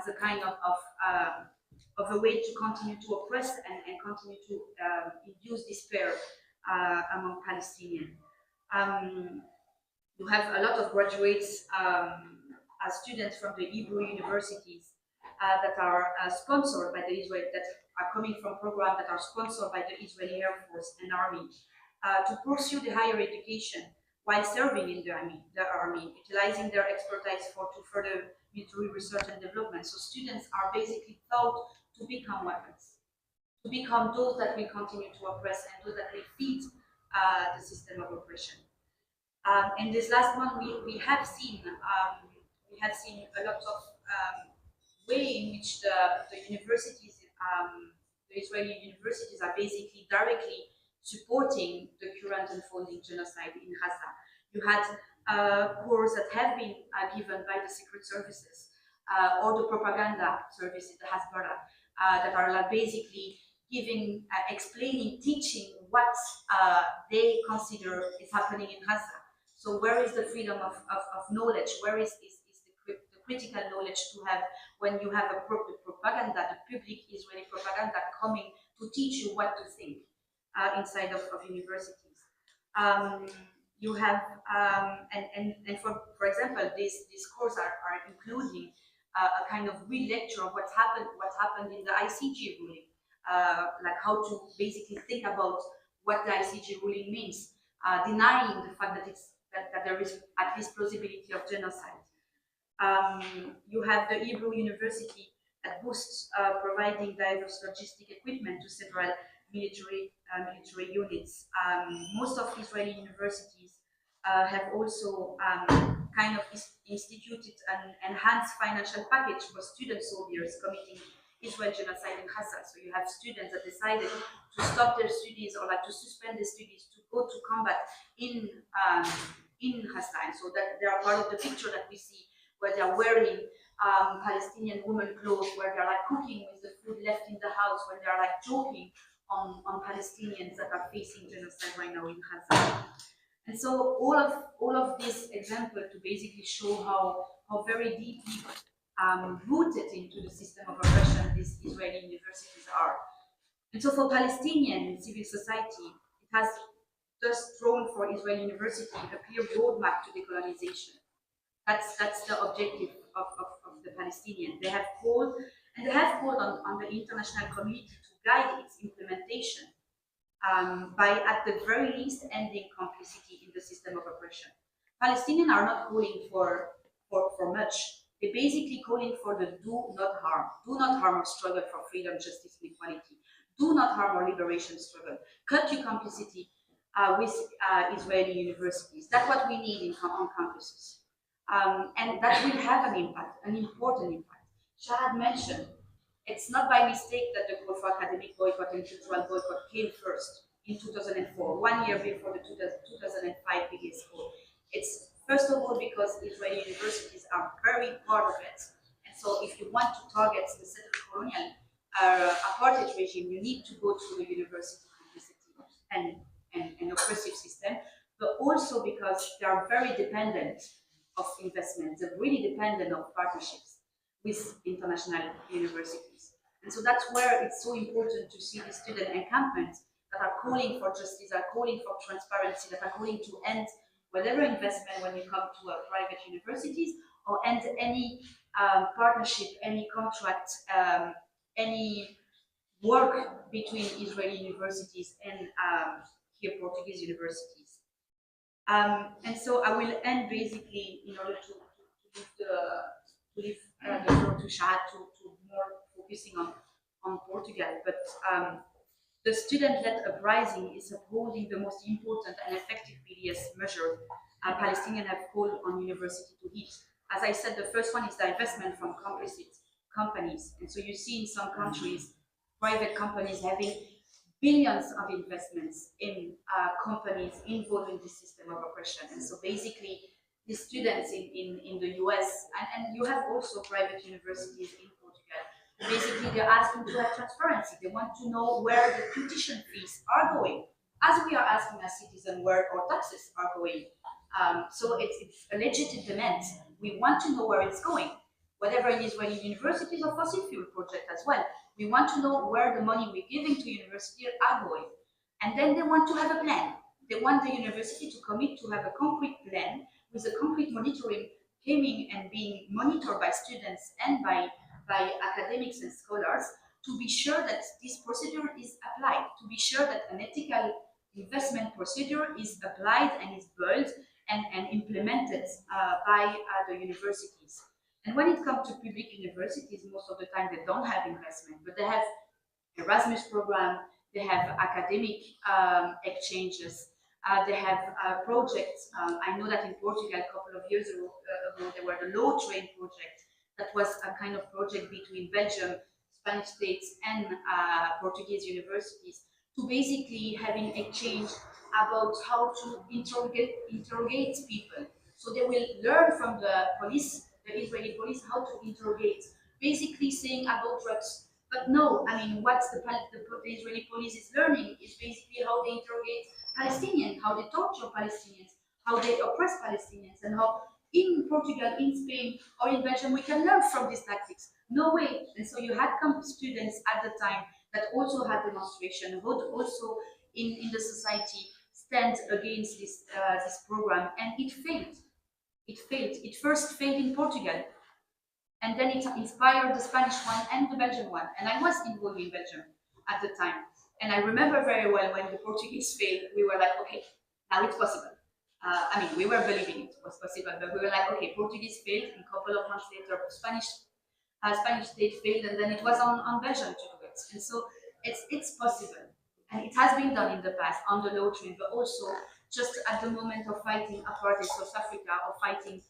as a kind of a way to continue to oppress and continue to induce despair among Palestinians. You have a lot of graduates as students from the Hebrew universities that are sponsored by the Israel, that are coming from programs that are sponsored by the Israeli Air Force and Army to pursue the higher education while serving in the army, utilizing their expertise to further military research and development. So students are basically taught to become weapons, to become those that will continue to oppress and those that will feed the system of oppression. And this last month, we have seen a lot of way in which the universities, the Israeli universities, are basically directly supporting the current unfolding genocide in Gaza. You had courses that have been given by the secret services or the propaganda services, the Hezbollah, that are like basically giving, explaining, teaching what they consider is happening in Gaza. So where is the freedom of knowledge? Where is the critical knowledge to have when you have the propaganda, the public Israeli propaganda coming to teach you what to think inside of universities? You have, and for example, these courses are including a kind of re-lecture of what happened in the ICJ ruling, like how to basically think about what the ICJ ruling means, denying the fact that there is at least plausibility of genocide. You have the Hebrew University that boosts providing diverse logistic equipment to several military units. Most of Israeli universities have also kind of instituted an enhanced financial package for student soldiers committing Israel genocide in Gaza. So you have students that decided to stop their studies or like to suspend their studies to go to combat in Gaza. And so that they are part of the picture that we see where they are wearing Palestinian women clothes, where they're like cooking with the food left in the house, where they're like joking on Palestinians that are facing genocide right now in Gaza. And so all of this example to basically show how very deeply rooted into the system of oppression these Israeli universities are. And so for Palestinian civil society, it has thus drawn for Israeli university a clear roadmap to decolonization. That's the objective of the Palestinians. They have called on the international community to guide its implementation by, at the very least, ending complicity in the system of oppression. Palestinians are not calling for much. They're basically calling for the do not harm our struggle for freedom, justice, and equality. Do not harm our liberation struggle. Cut your complicity with Israeli universities. That's what we need on campuses. And that will have an impact, an important impact. Shahad mentioned, it's not by mistake that the call for academic boycott and cultural boycott came first in 2004, 1 year before the 2005 biggest call. It's first of all because Israeli universities are very part of it. And so if you want to target the settled colonial apartheid regime, you need to go through the university complicity and oppressive system, but also because they are very dependent of investment. They're really dependent on partnerships with international universities. And so that's where it's so important to see the student encampments that are calling for justice, are calling for transparency, that are calling to end whatever investment when you come to private universities, or end any partnership, any contract, any work between Israeli universities and here Portuguese universities. And so I will end basically in order to leave the floor to Shahad to more focusing on Portugal. But the student-led uprising is upholding the most important and effective PDS measure Palestinians have called on university to hit. As I said, the first one is the investment from complicit companies. And so you see in some countries, private companies having billions of investments in companies involved in this system of oppression. And so basically, the students in the US, and you have also private universities in Portugal, basically they're asking to have transparency. They want to know where the tuition fees are going, as we are asking as citizens where our taxes are going. So it's a legitimate demand. We want to know where it's going. whatever Israeli universities or fossil fuel project as well. We want to know where the money we're giving to university are going. And then they want to have a plan. They want the university to commit to have a concrete plan with a concrete monitoring coming and being monitored by students and by academics and scholars to be sure that this procedure is applied, to be sure that an ethical investment procedure is applied and is built and implemented by the universities. And when it comes to public universities, most of the time they don't have investment, but they have Erasmus program, they have academic exchanges, they have projects. I know that in Portugal a couple of years ago there were the Law Train project. That was a kind of project between Belgium, Spanish states, and Portuguese universities to basically having exchange about how to interrogate people. So they will learn from the police, the Israeli police, how to interrogate. Basically saying about drugs. But no, I mean, what the Israeli police is learning is basically how they interrogate Palestinians, how they torture Palestinians, how they oppress Palestinians, and how in Portugal, in Spain, or in Belgium, we can learn from these tactics. No way. And so you had students at the time that also had demonstration, who also in the society stand against this program, and it failed. It failed. It first failed in Portugal, and then it inspired the Spanish one and the Belgian one. And I was involved in Belgium at the time. And I remember very well when the Portuguese failed, we were like, okay, now it's possible. I mean, we were believing it was possible, but we were like, okay, Portuguese failed, and a couple of months later, Spanish state failed, and then it was on Belgium to do it. And so it's possible. And it has been done in the past on the Law Train, but also just at the moment of fighting apartheid South Africa or fighting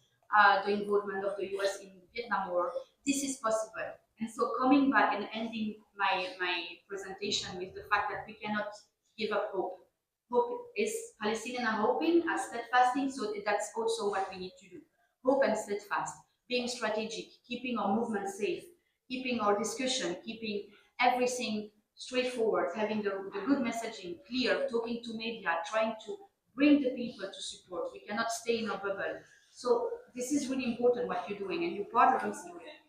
the involvement of the US in Vietnam War, this is possible. And so coming back and ending my presentation with the fact that we cannot give up hope. Hope is, Palestinians are hoping, are steadfasting, so that's also what we need to do. Hope and steadfast, being strategic, keeping our movement safe, keeping our discussion, keeping everything straightforward, having the good messaging clear, talking to media, trying to bring the people to support. We cannot stay in a bubble. So this is really important what you're doing, and you're part of this doing.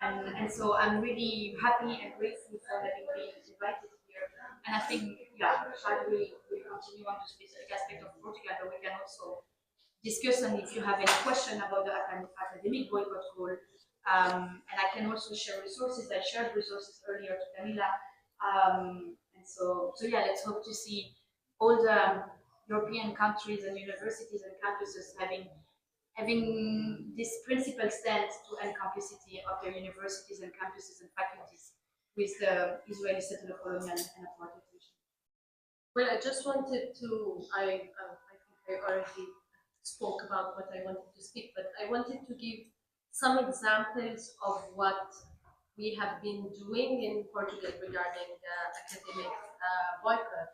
And so I'm really happy and grateful for having been invited here. And I think, yeah, Shadi will continue on the specific aspect of Portugal, but we can also discuss, and if you have any question about the academic boycott call, and I can also share resources. I shared resources earlier to Camila. And so yeah, let's hope to see all the European countries and universities and campuses having this principal stand to end complicity of their universities and campuses and faculties with the Israeli settler colonial and apartheid regime. Well, I just wanted to, I think I already spoke about what I wanted to speak, but I wanted to give some examples of what we have been doing in Portugal regarding the academic boycott.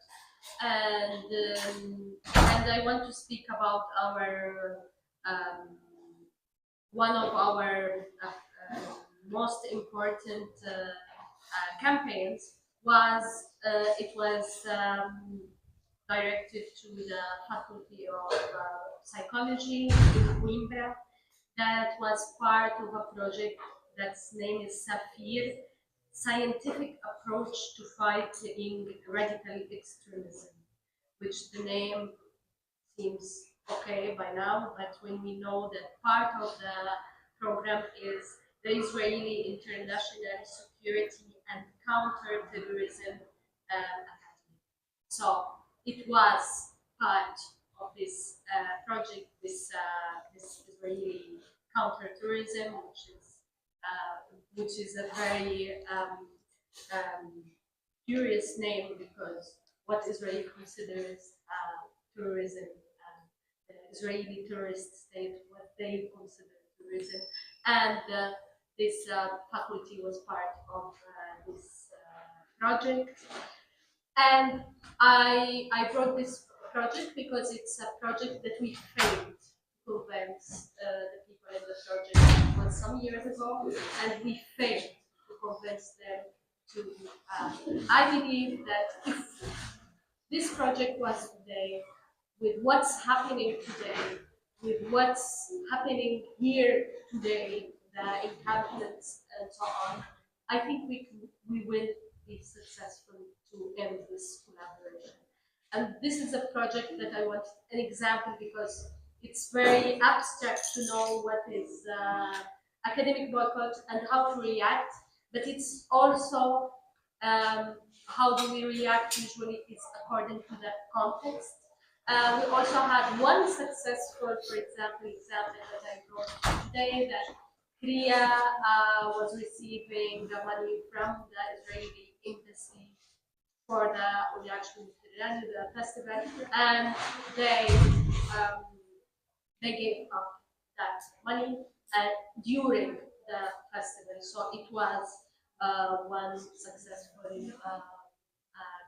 And I want to speak about our one of our most important campaigns was directed to the Faculty of Psychology in Coimbra. That was part of a project that's name is Sapphire, Scientific Approach to Fighting Radical Extremism, which the name seems okay by now, but when we know that part of the program is the Israeli International Security and Counterterrorism Academy. So it was part of this project, this Israeli counterterrorism, which is a very curious name, because what Israel considers terrorism, the Israeli terrorist state, what they consider terrorism, and this faculty was part of this project. And I brought this project because it's a project that we failed to convince the people in the project. It was some years ago, and we failed to convince them to. I believe that if this project was today, with what's happening today, with what's happening here today, the inhabitants, and so on, I think we will be successful to end this collaboration. And this is a project that I want an example because it's very abstract to know what is academic boycott and how to react, but it's also how do we react usually is according to the context. We also had one successful, for example, that I brought today, that Korea was receiving the money from the Israeli embassy for the actual the festival, and um, they gave up that money during the festival. So it was one successful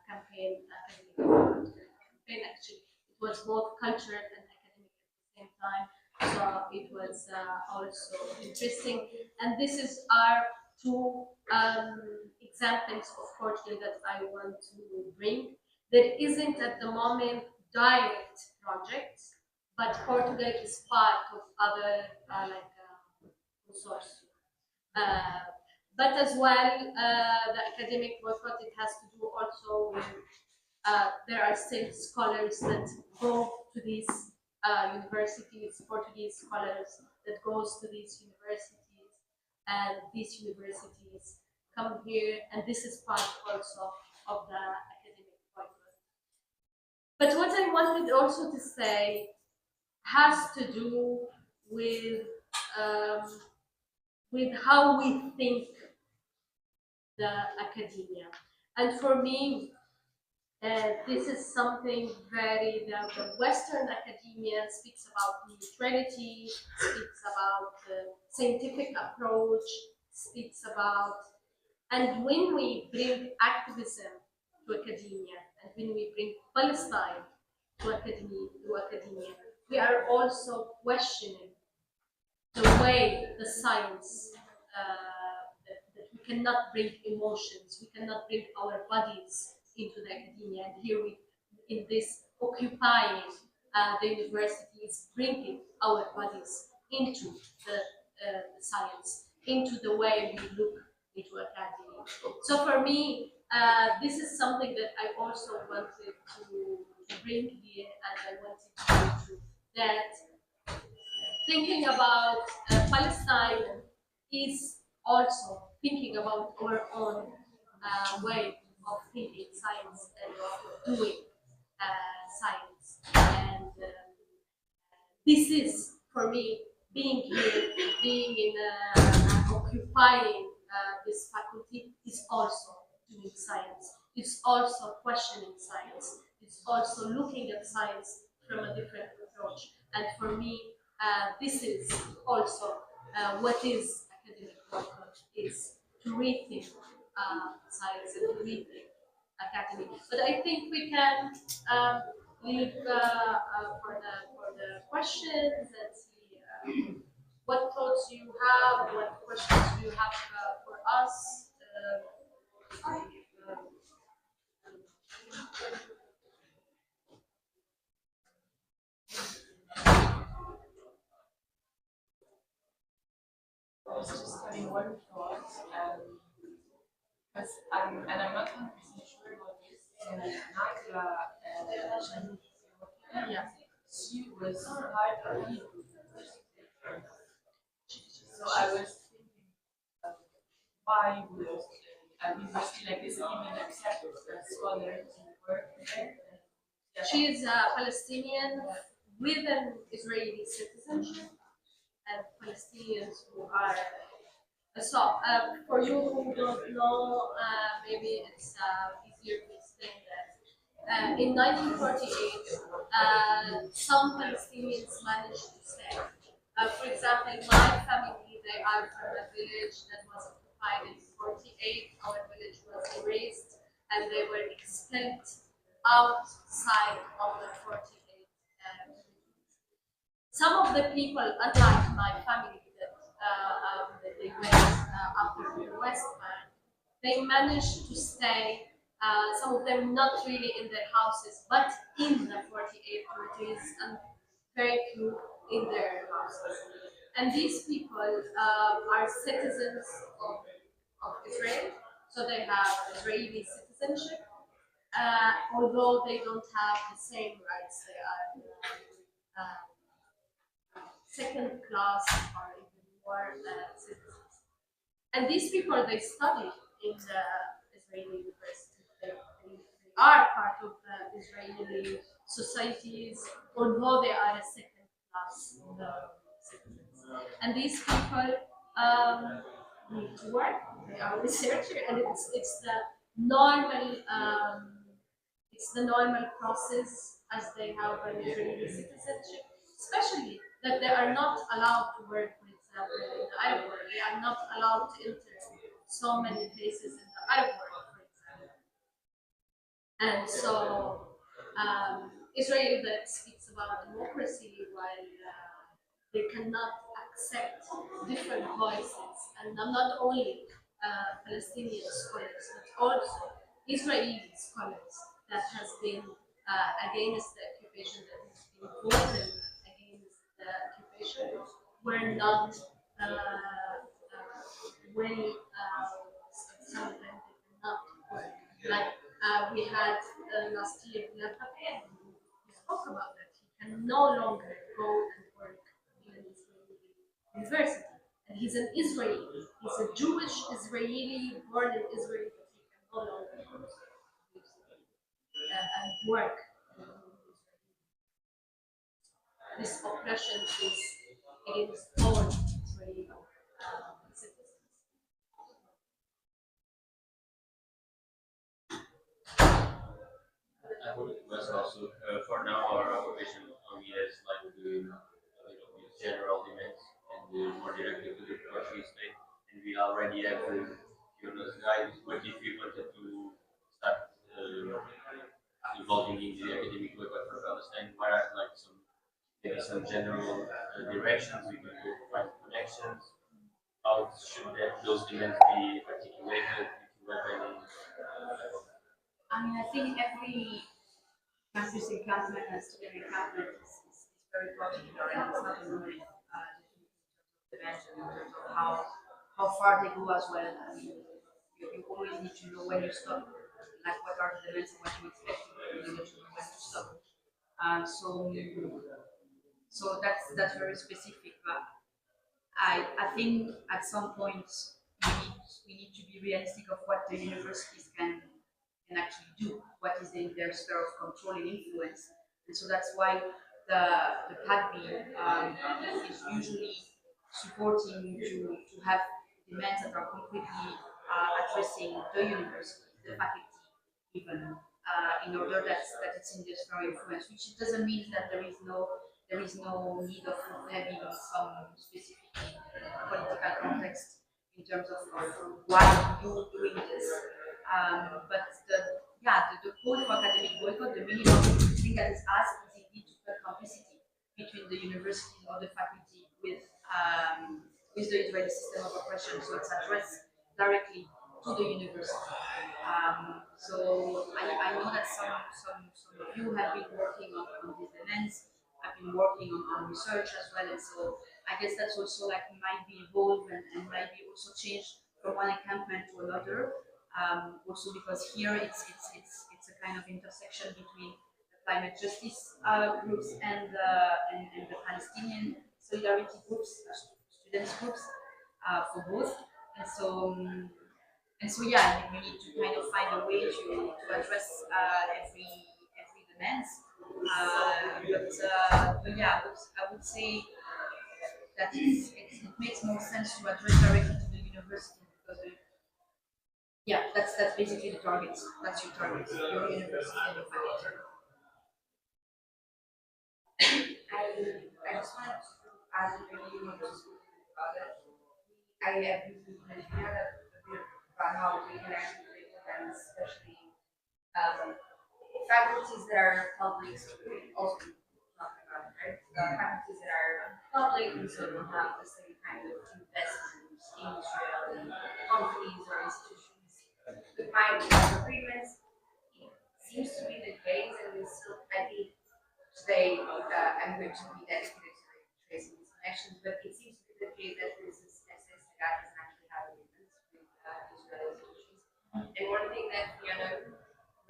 campaign, academic campaign. Actually, it was both cultural and academic at the same time. So it was also interesting. And this is our two examples of Portugal that I want to bring. There isn't at the moment direct projects, but Portugal is part of other consortium. But as well, the academic boycott, it has to do also with there are still scholars that go to these universities, Portuguese scholars that goes to these universities, and these universities come here, and this is part also of the academic boycott. But what I wanted also to say has to do um, with how we think the academia. And for me, this is something the Western academia speaks about neutrality, speaks about the scientific approach, speaks about, and when we bring activism to academia, and when we bring Palestine to academia, we are also questioning the way the science that we cannot bring emotions, we cannot bring our bodies into the academia. And here we, in this occupying the university, is bringing our bodies into the science, into the way we look into academia. So for me, this is something that I also wanted to bring here, and I wanted to that thinking about Palestine is also thinking about our own way of thinking science and of doing science. And this is, for me, being here, being in occupying this faculty is also doing science. It's also questioning science. It's also looking at science from a different approach. And for me, this is also what is academic boycott, is to rethink science and to rethink academy. But I think we can leave for the questions and see what thoughts you have, what questions you have for us. I was just having one thought, because and I'm not 100% sure about this. Nadia, Yeah. she was part of the so I was thinking, why would a university like this even accept a scholar to work there? Yeah. She is Palestinian with an Israeli citizenship, and Palestinians who are for you who don't know, maybe it's easier to explain that. In 1948, some Palestinians managed to stay. For example, my family, they are from a village that was occupied in 48. Our village was erased, and they were expelled outside of the 48. Some of the people, unlike my family, that they went after the West Bank, they managed to stay. Some of them not really in their houses, but in the 48 territories, and very few in their houses. And these people are citizens of Israel, so they have Israeli citizenship, although they don't have the same rights. They are second class or even more citizens. And these people, they study in the Israeli university. They are part of the Israeli societies, although they are a second class citizens. And these people need to work. They are researchers, and it's the normal process as they have an Israeli citizenship, especially that they are not allowed to work, for example, in the Arab world. They are not allowed to enter so many places in the Arab world, for example. And so Israel that speaks about democracy while they cannot accept different voices, and not only Palestinian scholars, but also Israeli scholars that has been against the occupation, that has been voted against the occupation, were not well, some of them did not work. Like we had last year, we spoke about that. He can no longer go and work in an Israeli university. And he's an Israeli. He's a Jewish Israeli, born in Israel, but he can no longer go and work. This oppression is against all Israeli citizens. I would request also for now our vision only as like the general demands and more directly to the Portuguese state. And we already have Jonas guide, but if we wanted to start involving in the academic work for Palestine, what are like some maybe some general directions we can find connections? How should those demands be articulated? If you have any I mean, I think every campus encampment and student encampment is very particular, and it's not only dimension in terms of how far they go as well. I mean, you always need to know when you stop, like what are the limits and what you expect in order to know when to stop. So that's very specific. But I think at some point we need to be realistic of what the universities can actually do, what is in their sphere of control and influence. And so that's why the PACB is usually supporting to have demands that are concretely addressing the university, the faculty, even in order that it's in their sphere of influence. Which doesn't mean that there is no need of having some specific political context in terms of why you doing this. But the call for academic boycott, the minimum thing that is asked is indeed to put complicity between the university or the faculty with the Israeli system of oppression. So it's addressed directly to the university. So I know that some of you have been working on these demands. I've been working on research as well, and so I guess that's also like might be evolved and might be also changed from one encampment to another. Also because here it's a kind of intersection between the climate justice groups and the Palestinian solidarity groups, students groups for both. And so yeah, we need to kind of find a way to address every demands. But yeah, I would say that it makes more sense to address directly to the university because yeah, that's basically the target. That's your target, your university and your faculty. I just wanted to add really want to speak about it. I have been mentioning a bit about how we can actually make them, especially faculties that are public, also talking about it, right? Faculties that are public and so don't have the same kind of investment in Israel and companies or institutions with my agreements. It seems to be the case, and it's still, I think, today I'm going to be dedicated to tracing these connections, but it seems to be the case that, for instance, SS doesn't actually have agreements with Israeli institutions. And one thing that Fiona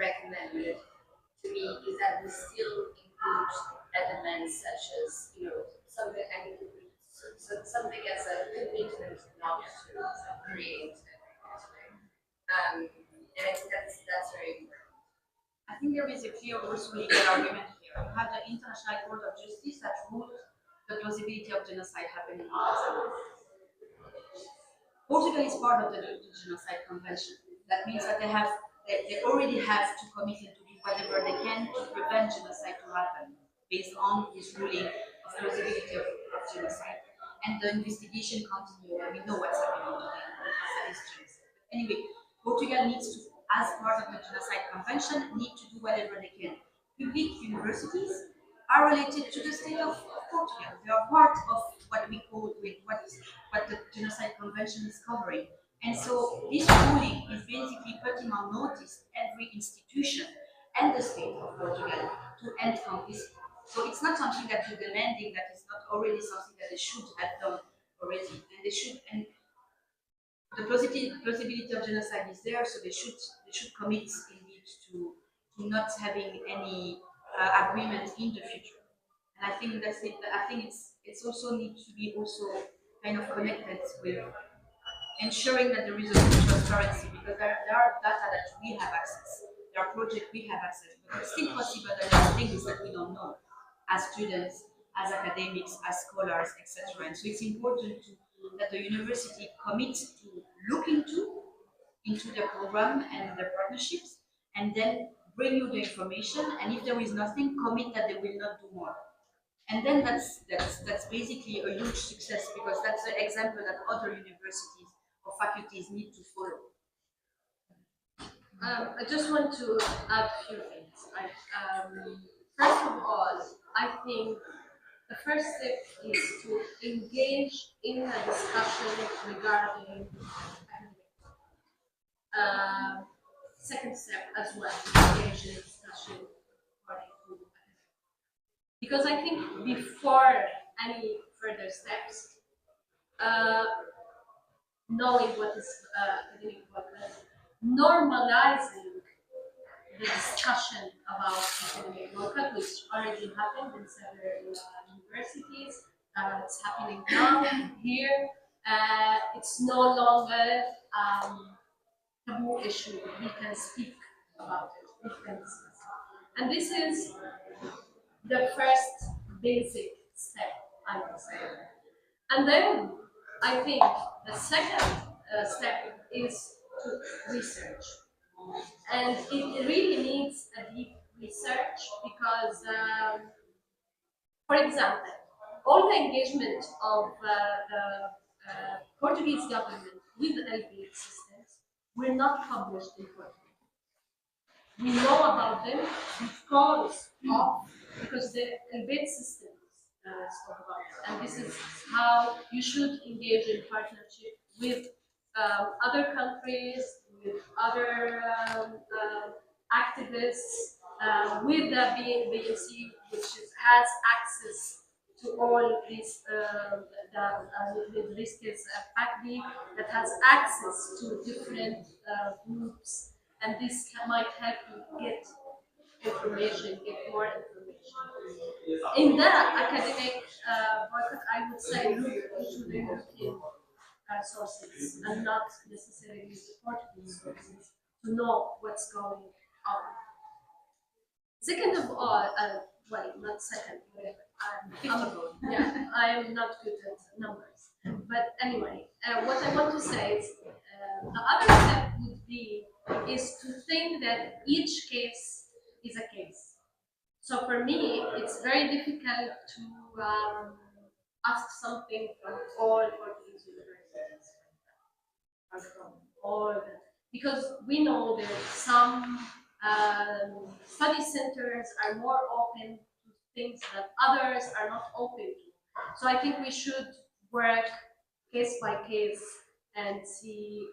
recommended to me is that we still include elements such as, something I think something as a commitment not to create and I think that's very important. I think there is a clear also legal argument here. You have the International Court of Justice that ruled the plausibility of genocide happening in Gaza. Portugal is part of the Genocide Convention. That means that they already have to commit and to do whatever they can to prevent genocide to happen, based on this ruling of plausibility of genocide. And the investigation continues, and we know what's happening today in Gaza is genocide. But anyway, Portugal needs to, as part of the Genocide Convention, need to do whatever they can. Public universities are related to the state of Portugal. They are part of what we call what the Genocide Convention is covering. And so this ruling is basically putting on notice every institution and the state of Portugal to end from this. So it's not something that you're demanding, that is not already something that they should have done already. And they should, and the plausibility of genocide is there, so they should commit indeed to not having any agreement in the future. And I think that's it. I think it's also need to be also kind of connected with ensuring that there is a good transparency, because there are data that we have access, there are projects we have access, but it's still possible that there are things that we don't know as students, as academics, as scholars, etc. And so it's important that the university commits to look into their program and their partnerships, and then bring you the information. And if there is nothing, commit that they will not do more. And then that's basically a huge success, because that's the example that other universities or faculties need to follow. I just want to add a few things. First of all, I think the first step is to engage in a discussion regarding second step as well, engage in a discussion according to because I think before any further steps, knowing what is academic boycott, normalizing the discussion about academic boycott, which already happened in several universities. It's happening now here. It's no longer taboo issue. We can speak about it. We can discuss it. And this is the first basic step, I would say. And then I think the second step is to research. And it really needs a deep research because, for example, all the engagement of the Portuguese government with the LBH systems were not published in Portugal. We know about them because the LBH systems spoke about it. And this is how you should engage in partnership with other countries, with other activists, with the BNC, which has access to all these, the risk is PACB, that has access to different groups, and this might help you get information, get more information. In the academic boycott, I would say look into the European sources and not necessarily the Portuguese sources to know what's going on. Second of all, well, not second, I am not good at numbers. But anyway, what I want to say is the other step would be is to think that each case is a case. So for me, it's very difficult to ask something from all Portuguese universities, or from all, because we know that some study centers are more open to things that others are not open to. So I think we should work case by case and see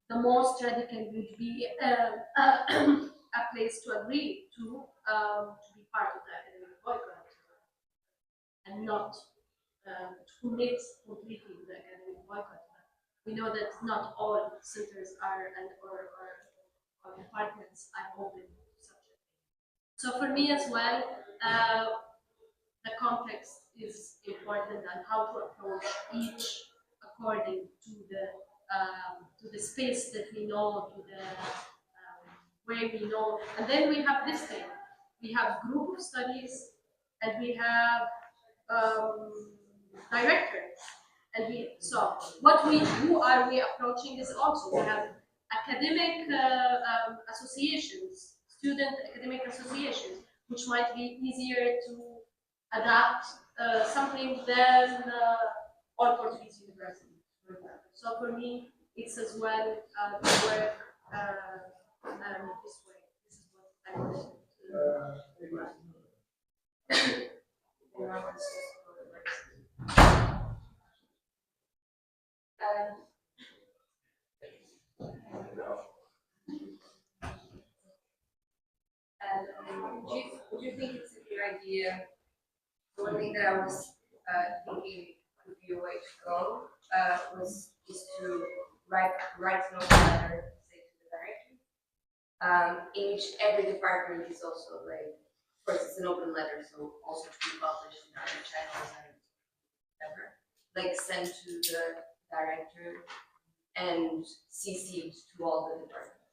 the most radical would be a place to agree to be part of the academic boycott and not to commit completely the academic boycott. We know that not all centers are or departments are open to such a thing. So for me as well, the context is important and how to approach each according to the space that we know, to the way we know. And then we have this thing. We have group of studies and we have directors. And so who are we approaching is also, we have academic associations, student academic associations, which might be easier to adapt something than all Portuguese universities, for example. So for me, it's as well to work this way. This is what I want Do you think it's a good idea? The one thing that I was thinking would be a way to go was just to write an open letter, say to the director. In which every department is also like, of course, it's an open letter, so also to be published in other channels and whatever. Like sent to the director and CC'd to all the departments.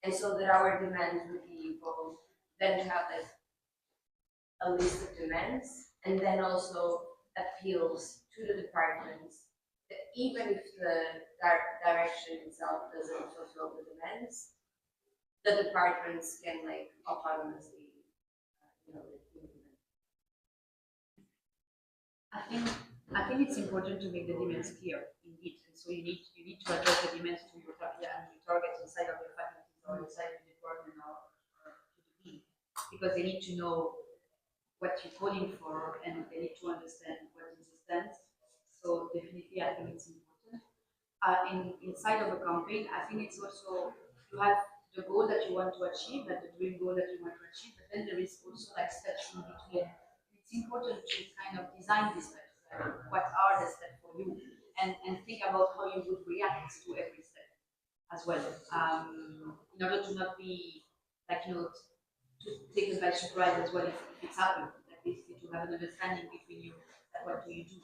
And so that our demands would be both then to have like a list of demands and then also appeals to the departments that even if the direction itself doesn't fulfill the demands, the departments can like autonomously implement. I think it's important to make the demands clear, indeed. And so you need to address the demands to your targets inside of your faculties or inside of the department or to the dean, because they need to know what you're calling for and they need to understand what is the stance. So definitely, I think it's important. Inside of a campaign, I think it's also you have the goal that you want to achieve, that the dream goal that you want to achieve, but then there is also like steps in between. It's important to kind of design these steps. What are the steps for you? And think about how you would react to every step as well. In order to not be like taken by surprise as well if it's happening. Like basically to have an understanding between you. Like what do you do?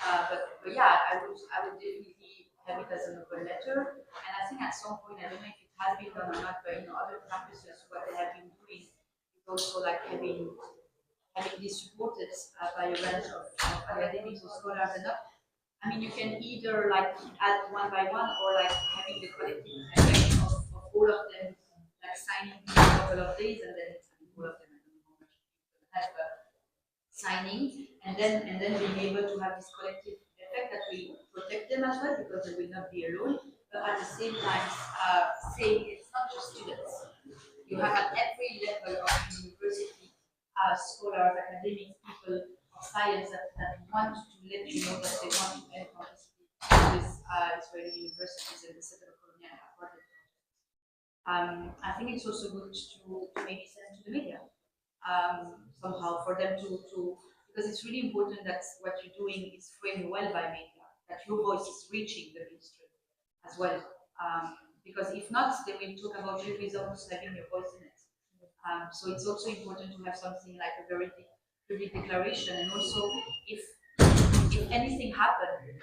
But yeah, I would definitely have it as an open letter. And I think at some point, I don't know if it has been done or not, but other campuses, what they have been doing is also like having this supported by a range of academics or scholars and not. I mean, you can either like add one by one or like having the collective effect of all of them, like signing in a couple of days and then all of them, I don't know how much you have signing and then being able to have this collective effect that will protect them as well because they will not be alone, but at the same time saying it's not just students. You have at every level of university scholars, academics, people of science that want to let you know that they want to participate with Israeli universities and the settler colonial project. I think it's also good to maybe send to the media somehow for them to because it's really important that what you're doing is framed well by media, that your voice is reaching the mainstream as well. Because if not, they will talk about you without having your voice in it. So it's also important to have something like a very public declaration, and also if anything happened,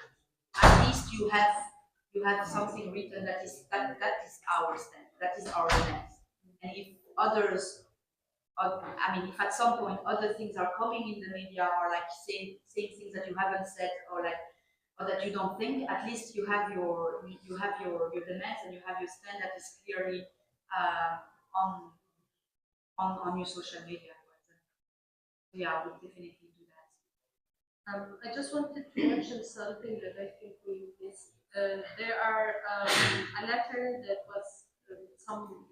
at least you have something written that is our stand, that is our stance. And if others, I mean, if at some point other things are coming in the media or like saying things that you haven't said or that you don't think, at least you have your demands and you have your stand that is clearly on your social media. So yeah, I would definitely do that. I just wanted to mention something that I think we missed. There are a letter that was some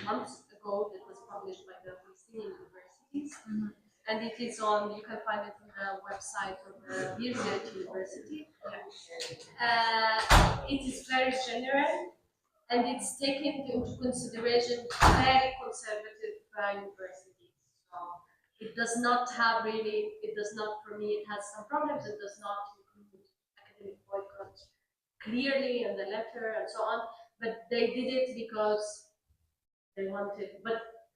months ago that was published by the Palestinian universities, and it is on. You can find it on the website of the University. It is very general, and it's taken into consideration very conservative universities. So it does not have really, it does not, for me, it has some problems. It does not include academic boycott clearly in the letter and so on, but they did it because they wanted.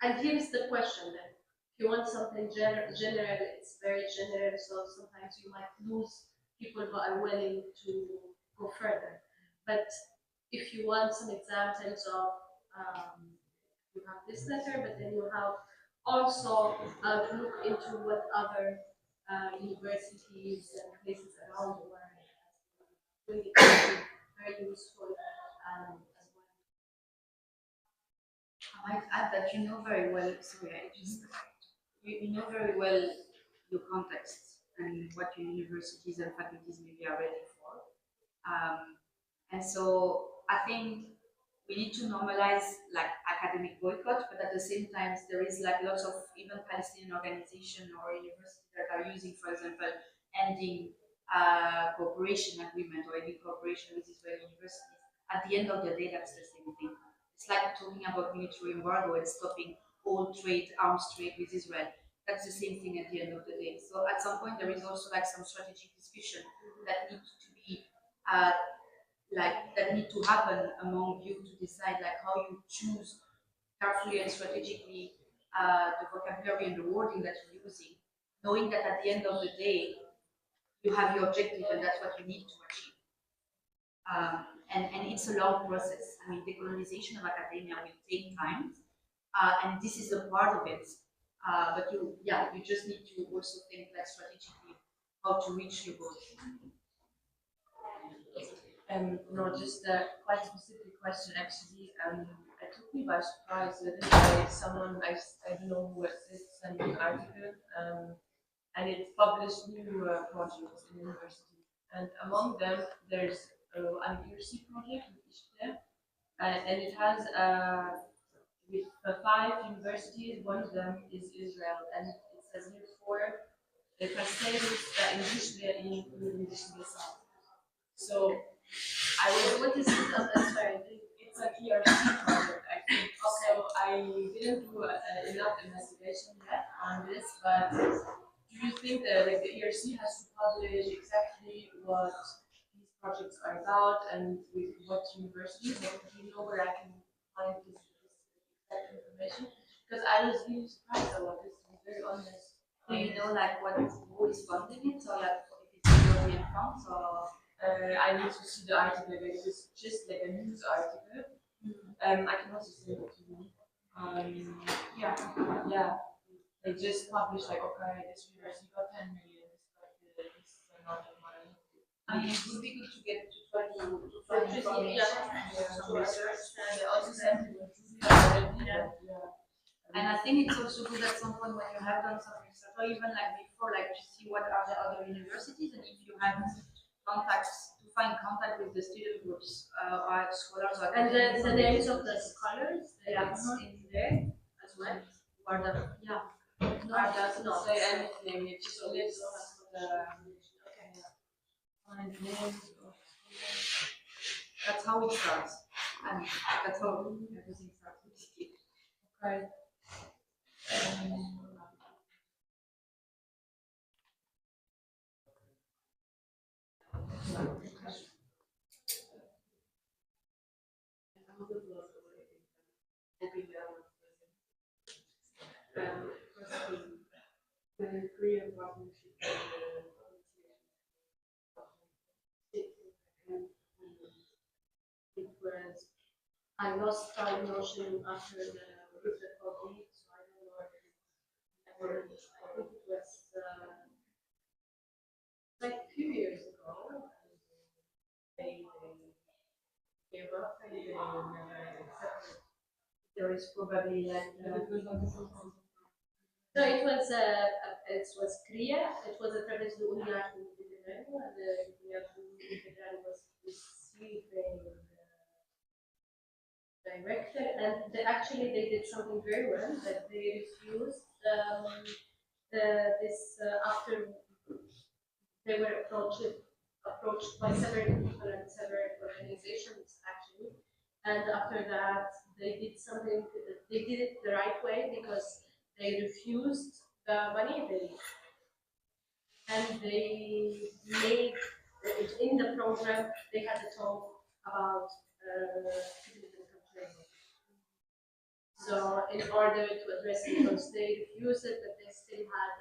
And here's the question then. If you want something general, it's very general, so sometimes you might lose people who are willing to go further. But if you want some examples of, you have this letter, but then you have also look into what other universities and places around the world are doing. It can be very useful as well. I might add that you know very well, sorry, you know very well your context and what your universities and faculties maybe are ready for. And so I think we need to normalize like academic boycott, but at the same time, there is like lots of even Palestinian organizations or universities that are using, for example, ending cooperation agreement or ending cooperation with Israeli universities. At the end of the day, that's the same thing. It's like talking about military embargo and stopping all trade, arms trade with Israel. That's the same thing at the end of the day. So at some point, there is also like some strategic discussion that needs to be that need to happen among you to decide like how you choose carefully and strategically the vocabulary and the wording that you're using, knowing that at the end of the day you have your objective and that's what you need to achieve. And it's a long process. I mean, decolonization of academia will take time, and this is a part of it. But you just need to also think like strategically how to reach your goals. No, just a quite specific question actually. It took me by surprise that by someone I don't know who it sent me an article, and it published new projects in university. And among them, there's an ERC project with Ishtem, and it has with 5 universities. One of them is Israel, and it says here for parceiros da indústria e investigação. So I was, what is it? Sorry, it's an ERC project, I think. Okay. So I didn't do enough investigation yet on this, but do you think that like the ERC has to publish exactly what these projects are about and with what universities? Like, do you know where I can find this exact information? Because I was really surprised about this, to be very honest. Do you know like who is funding it, or like if it's European funds or? I need to see the article. Like, it's just like a news article. I can also send it to you. Yeah. They just published like, okay, this university got 10 million. This amount of money. I mean, it would be good to get to try to find some research. And they also sent it to Julia already. Yeah. And I think it's also good at some point when you have done some research, or even like before, like to see what are the other universities, and if you have contacts, to find contact with the student groups or scholars. Or and the names of the scholars, that's in there as well. Or the No, it doesn't say anything. It just lists find names. That's how it starts. And that's how everything starts. Okay. The Korean partnership it was I lost time notion after the COVID, so I don't know. I think it was like a few years ago. They gave up and they never accepted. There is probably like no, it was Korea. It was a province of União Federal, and the União Federal was receiving director, and they did something very well. That they refused this after they were approached by several people and several organizations actually, and after that they did something. They did it the right way because they refused the money and they made in the program they had a talk about citizen culture. So in order to address it, because they refused it, but they still had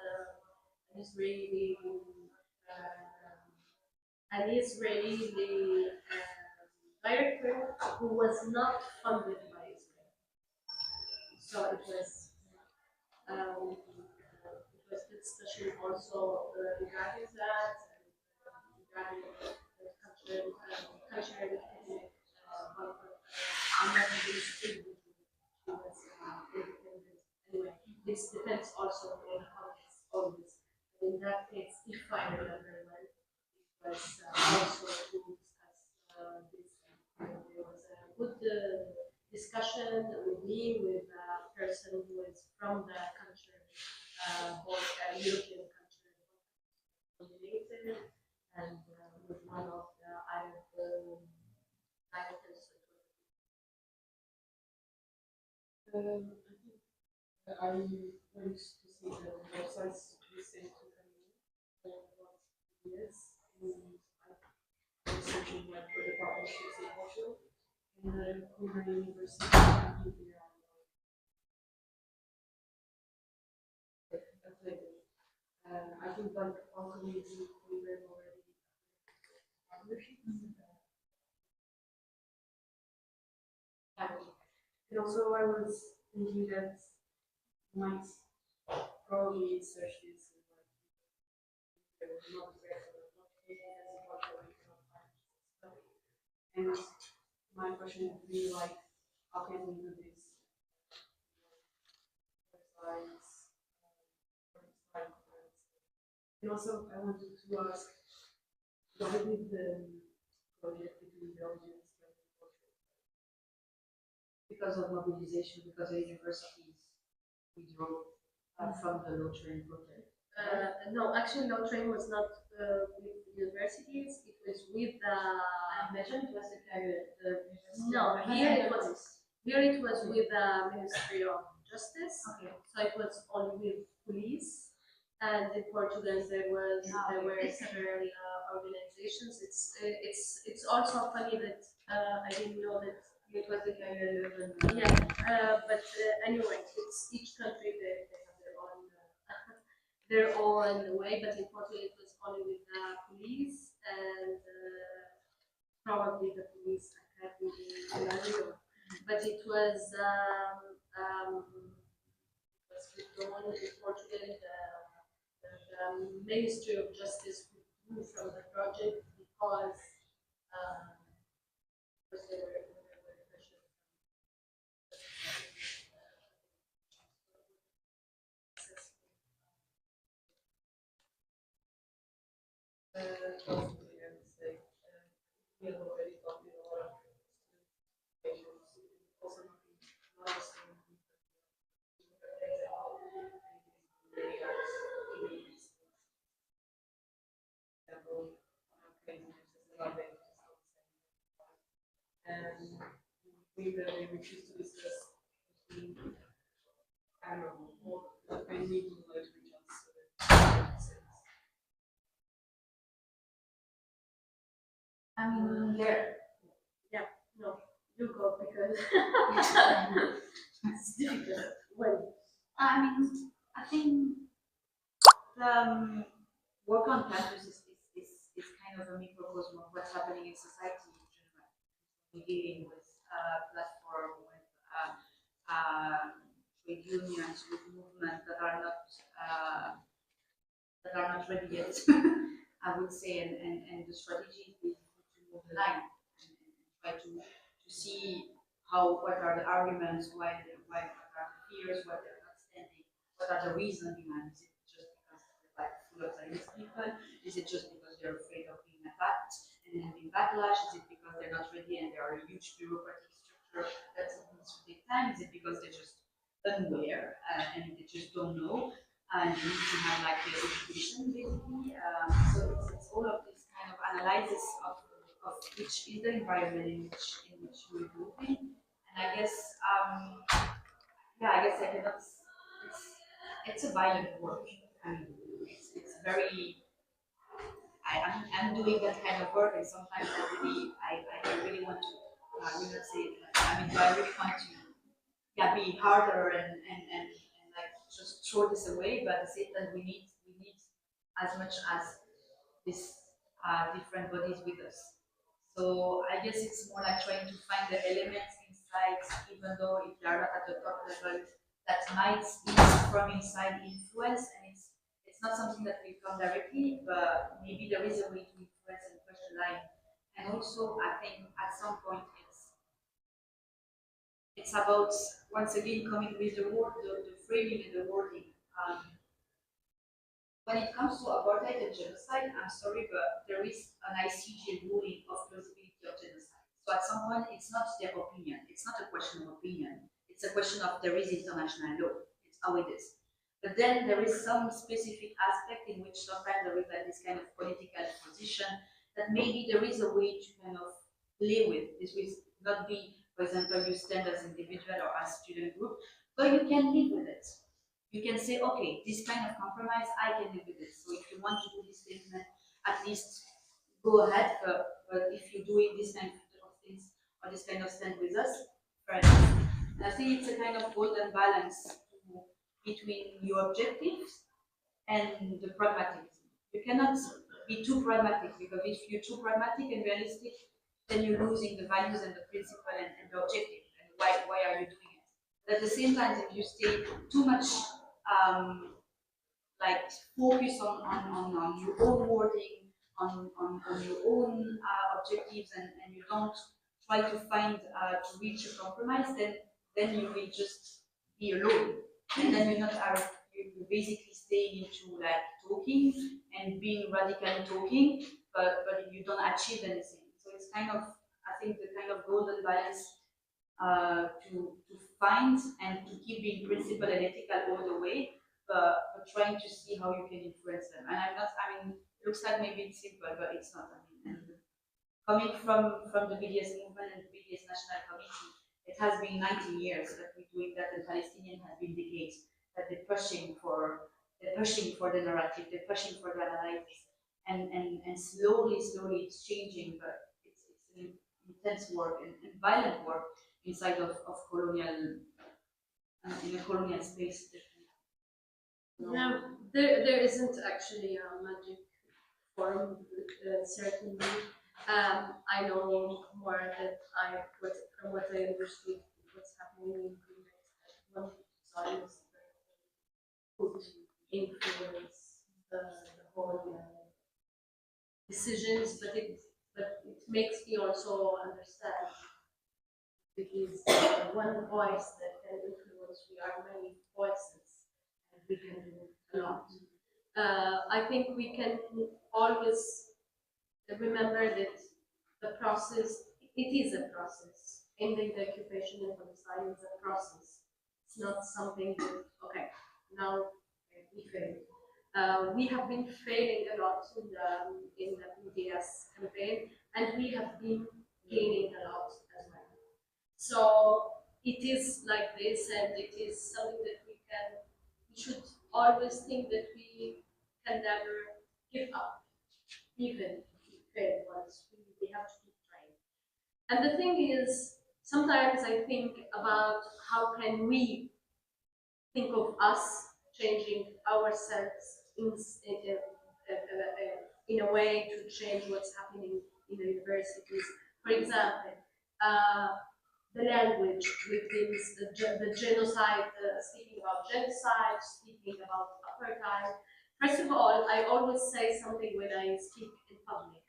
an Israeli director who was not funded by Israel. So it was discussion also regarding that, regarding the cultural academic I'm not against it, she was independent. Anyway, this depends also on the context always. In that case, if I remember well, it was also to discuss this. There was a good discussion with me, with a person who is from the culture, both European culture related, and with one of the Arab directors. I think I went to see the websites you sent to me last years, and I was searching like for the partnerships in Portugal in the Culinary University. I think like all communities we were already partnerships. And also I was thinking that you might probably search this and like there was not regular notification as a project we cannot find stuff. And my question would be like, how can we do this? Websites, and also I wanted to ask, why did the project between Belgium and Portugal? Because of mobilization, because the universities withdrew from the low train project. No, actually, no train was not with universities. It was with the. I imagine it was the university. No, here it was with the Ministry of Justice. Okay. So it was only with police, and in Portugal there were several organizations. It's also funny that I didn't know that it was the yeah. But anyway, it's each country they have their own way. But in Portugal it was only with the police and probably the police academy. But it was withdrawn in Portugal. The Ministry of Justice withdrew from the project because they were pressure. Possibly, I would say. We have already talked with a lot of patients, also not understanding many arts communities. Example, craziness is not very and we really refuse to discuss between, I don't know, more the pain we would like to reach out so that I mean, No, you go because it's difficult. Well, I mean, I think the work on campus is kind of a microcosm of what's happening in society in general. We're dealing with platform, with trade unions, with movements that are not ready yet. I would say, and the strategy is basically to move the line and try to see what are the arguments, what are the fears, what they're not standing, what are the reasons behind. Is it just because they're like full of Zionist people? Is it just because they're afraid of being attacked and having backlash? Is it because they're not ready and they are a huge bureaucratic structure that needs to take time? Is it because they're just unaware and they just don't know? And you need to have like the education basically. So it's all of this kind of analysis of which is the environment in which we're moving. And I guess I guess like it's a violent work. I mean, it's very. I'm doing that kind of work, and sometimes I really want to. I will not say it. I mean, do I really want to? Yeah, be harder and like just throw this away. But at the same time, we need as much as these different bodies with us. So I guess it's more like trying to find the elements inside, even though if they are not at the top level, that might be from inside influence, and it's not something that will come directly, but maybe there is a way to influence and push the line. And also, I think at some point it's about once again coming with the word, the framing and the wording. When it comes to apartheid and genocide, I'm sorry, but there is an ICJ ruling of plausibility of genocide. So at some point, it's not their opinion. It's not a question of opinion. It's a question of there is international law. It's how it is. But then there is some specific aspect in which sometimes there is like this kind of political position that maybe there is a way to kind of play with. This will not be, for example, you stand as individual or as student group, but you can live with it. You can say, okay, this kind of compromise, I can live with this. So if you want to do this statement, at least go ahead. But if you're doing this kind of things or this kind of stand with us, fair enough. And I think it's a kind of golden balance between your objectives and the pragmatism. You cannot be too pragmatic, because if you're too pragmatic and realistic, then you're losing the values and the principle and the objective. And why are you doing it? But at the same time, if you stay too much like focus on your own wording, on your own objectives, and you don't try to find to reach a compromise, then you will just be alone, and then you're not you're basically staying into like talking and being radically talking, but you don't achieve anything. So it's kind of, I think, the kind of golden balance to find and to keep being principled and ethical all the way, but trying to see how you can influence them. And I'm not, I mean, it looks like maybe it's simple, but it's not. I mean, coming from the BDS movement and the BDS National Committee, it has been 19 years that we're doing that, and Palestinian has been decades that they're pushing for the narrative, they're pushing for the analysis, and slowly it's changing, but it's an intense work and violent work inside of colonial in a colonial space. No, there isn't actually a magic form, certainly. I know more that from what I understood, what's happening in Greenland, that one science could influence the whole decisions, but it makes me also understand it is one voice that can influence. We are many voices, and we can do a lot. I think we can always remember that the process, it is a process. Ending the occupation in Palestine is a process. It's not something that, okay, now we failed. We have been failing a lot in the BDS campaign, and we have been gaining a lot as well. So it is like this, and it is something that we should always think that we can never give up, even if we fail once. We have to keep trying. And the thing is, sometimes I think about how can we think of us changing ourselves in a way to change what's happening in the universities. For example, the language within the genocide, speaking about genocide, speaking about apartheid. First of all, I always say something when I speak in public.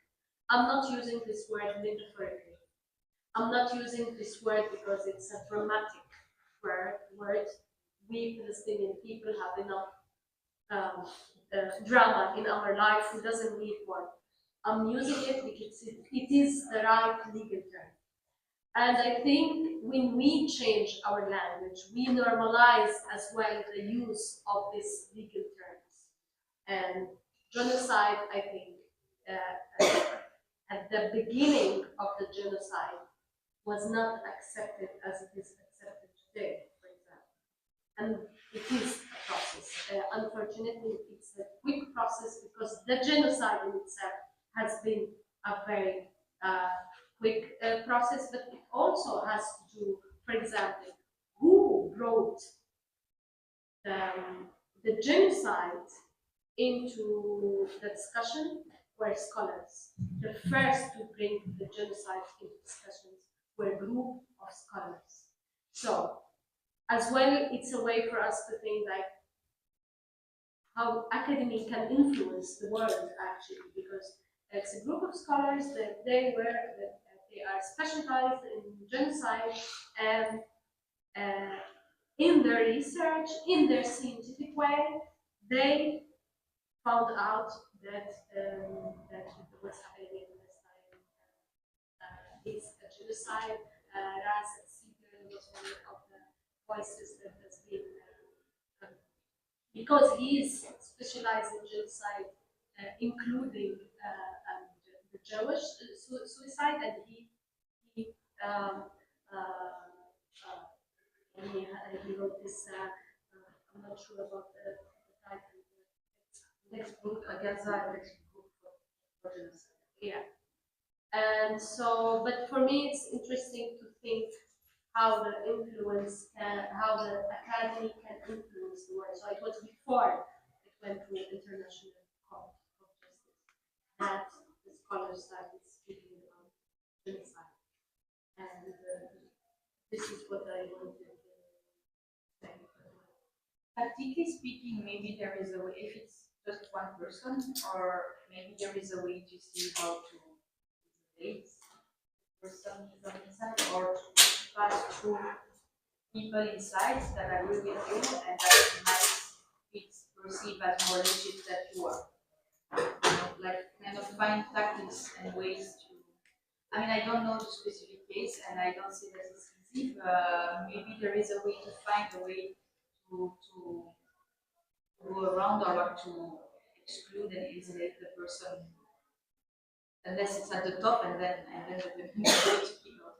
I'm not using this word metaphorically. I'm not using this word because it's a dramatic word. We Palestinian people have enough drama in our life. Who doesn't need one? I'm using it because it is the right legal term. And I think when we change our language, we normalize as well the use of these legal terms. And genocide, I think, at the beginning of the genocide was not accepted as it is accepted today, for example. And it is process. Unfortunately, it's a quick process because the genocide in itself has been a very quick process, but it also has to do, for example, who brought the genocide into the discussion were scholars. The first to bring the genocide into discussions were a group of scholars. So, as well, it's a way for us to think like how academia can influence the world actually, because it's a group of scholars that they are specialized in genocide and in their research, in their scientific way, they found out that what's happening in Palestine is a genocide. Ras Siegel was one of the voices that has been, because he is specialized in genocide, including the Jewish suicide, and he wrote this. I'm not sure about the title. Textbook against textbook for genocide. Yeah. And so, but for me, it's interesting to think how the influence how the academy can influence the world. So it was before it went to international court of justice that the scholars started speaking about genocide. And this is what I wanted to say. Practically speaking, maybe there is a way, if it's just one person, or maybe there is a way to see how to isolate the person from inside, or to pass through people inside that agree with you and that might be perceived as more legit than you are. You know, like kind of find tactics and ways to. I mean, I don't know the specific case, and I don't see that it's easy. But maybe there is a way to find a way to go around or to exclude and isolate the person, unless it's at the top, and then the people to keep out.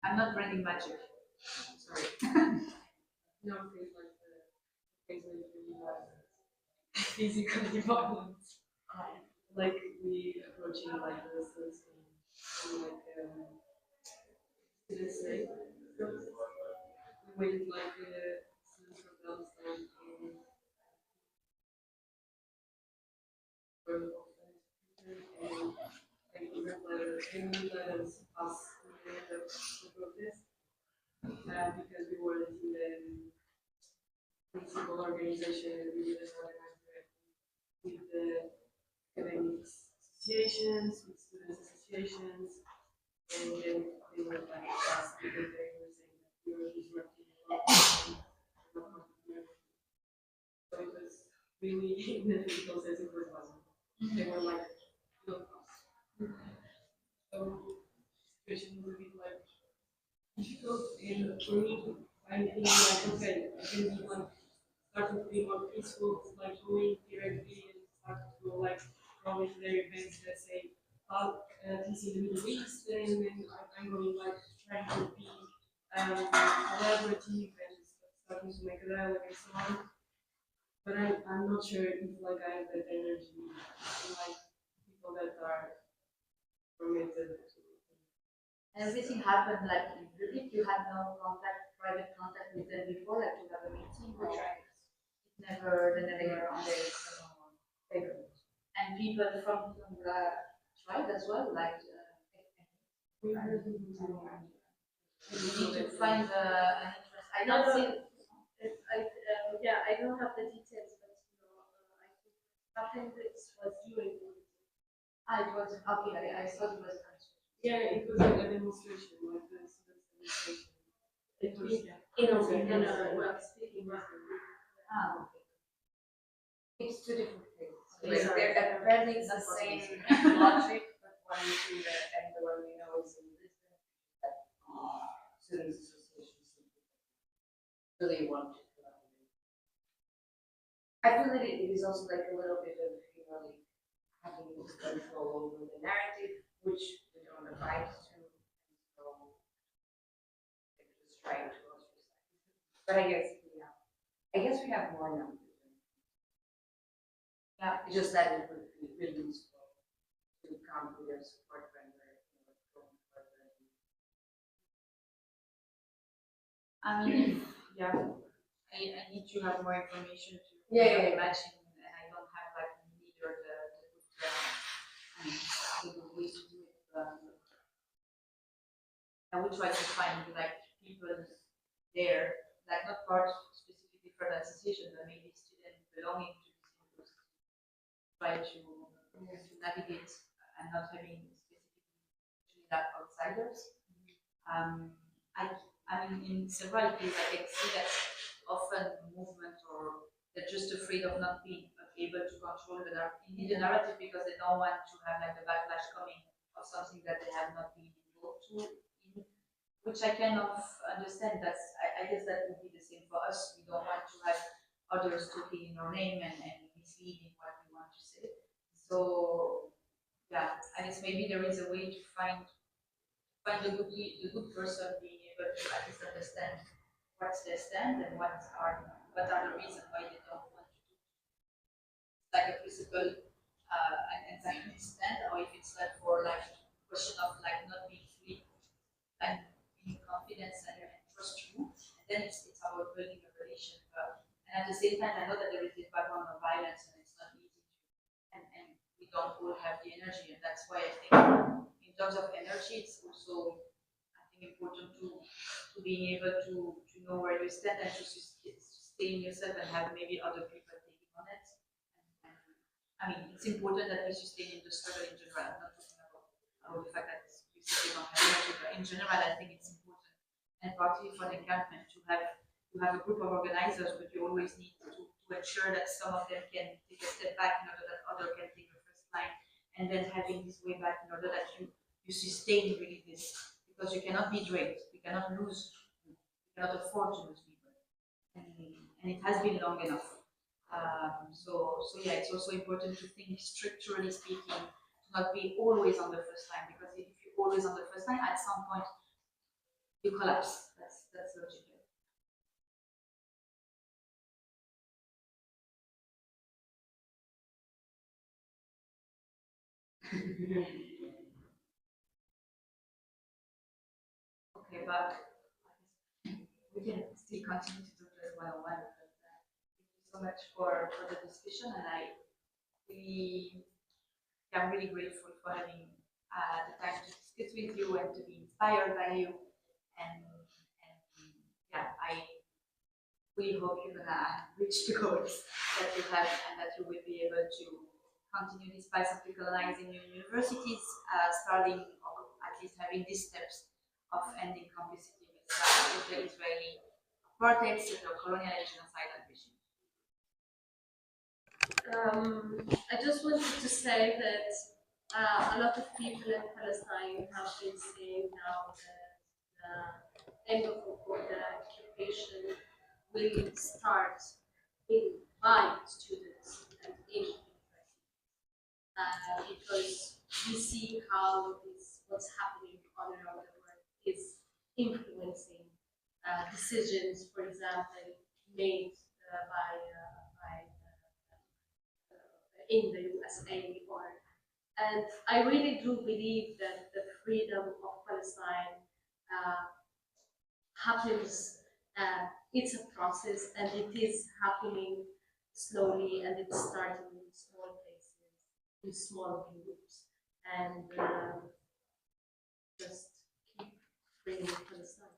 I'm not running magic. Sorry. No, things like really physically violent. Like we approaching like the students and like students say we waited like students from Palestine and like we let us pass the end of the protest because we weren't in the principal organization. We didn't organize with the academic associations, with students associations, and then they were like us because they were saying that we were disrupting a lot of so it was really in a physical sense it was wasn't. They were like not us. So the situation was a bit like difficult and for me to find things like okay, I can be like starting to be more peaceful, like going directly and start to go like probably to their events that say peace in the Middle East, and then I'm going like trying to be collaborative and starting to make a dialogue and so on. But I'm not sure if like I have that energy in like people that are committed to. Everything happened like in public. You had no contact, private contact with them before, like to have a meeting. Or it never, they never on their paper. And people from tried as well, like. We need to find an interest. I don't see. I don't have the details, but I think this was during the meeting. It was okay. I thought it was. Yeah, it was like a demonstration, like the students' demonstration. It was Well, speaking Okay. It's two different things. Like they're apparently it's the same logic, but one is in the and the one we know is in Lisbon. Students associations really want to. I feel that it is also like a little bit of like having control over the narrative, which we don't have rights to. So they're just trying to But I guess we have more now. Yeah. It's just that it would be really useful to come to their support when we're going further. I mean, yeah, I need to have more information to Yeah. imagine, and I don't have like neither the good way to do it. I would try to find like people there, like not part specifically for that decision, but maybe students belonging to this university, try to navigate and not having specifically that outsiders. I mean, in several cases, I can see that often movement or they're just afraid of not being able to control the narrative because they don't want to have like the backlash coming of something that they have not been involved in, which I kind of understand. I guess that would be the same for us. We don't want to have others talking in our name and misleading what we want to say. So yeah, I guess maybe there is a way to find the good person being able to at least understand what's their stand and what are the reasons why they don't want to do it. Like a principle and anxiety stand, or if it's like for like question of like not being free and being confidence and trust you, and then it's about building a relation. And at the same time, I know that there is this background of violence and it's not easy to, and we don't all have the energy, and that's why I think in terms of energy, it's also important to being able to know where you stand and to sustain yourself and have maybe other people taking on it. And, I mean, it's important that we sustain in the struggle in general. I'm not talking about the fact that we sustain on energy, but in general, I think it's important, and particularly for the encampment, to have a group of organizers, but you always need to ensure that some of them can take a step back in order that others can take the first line, and then having this way back in order that you sustain really this. Because you cannot be drained, we cannot lose, we cannot afford to lose people, and it has been long enough. So yeah, it's also important to think structurally speaking, to not be always on the first line, because if you're always on the first line, at some point you collapse. That's logical. Okay, but we can still continue to do this one-on-one. Thank you so much for the discussion, and I'm really grateful for having the time to discuss with you and to be inspired by you. And yeah, I really hope you're gonna reach the goals that you have and that you will be able to continue this path of decolonizing your universities, starting or at least having these steps of ending complicity with the Israeli apartheid, the colonial and genocidal regime. I just wanted to say that a lot of people in Palestine have been saying now that the end of the occupation will start by students and in universities, because we see how what's happening all around the world is influencing decisions, for example, made in the USA, and I really do believe that the freedom of Palestine happens. It's a process, and it is happening slowly, and it's starting in small places, in small groups, and just keep freeing Palestine.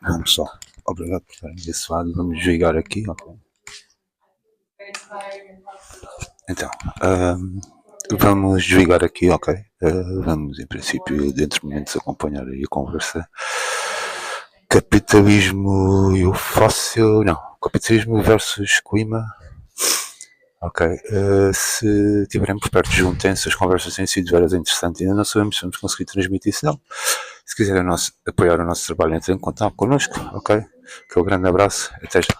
Vamos só. Obrigado por terem desse lado. Vamos desligar aqui, ok? Então, vamos desligar aqui, ok? Vamos, em princípio, dentro de momentos, acompanhar aí a conversa. Capitalismo e o fóssil... Não, capitalismo versus clima. Ok, se estiverem por perto, juntem-se, as conversas têm sido várias interessantes, ainda não sabemos se vamos conseguir transmitir isso, não. Se quiserem apoiar o nosso trabalho, entrem em contato connosco, ok? Um grande abraço, até já.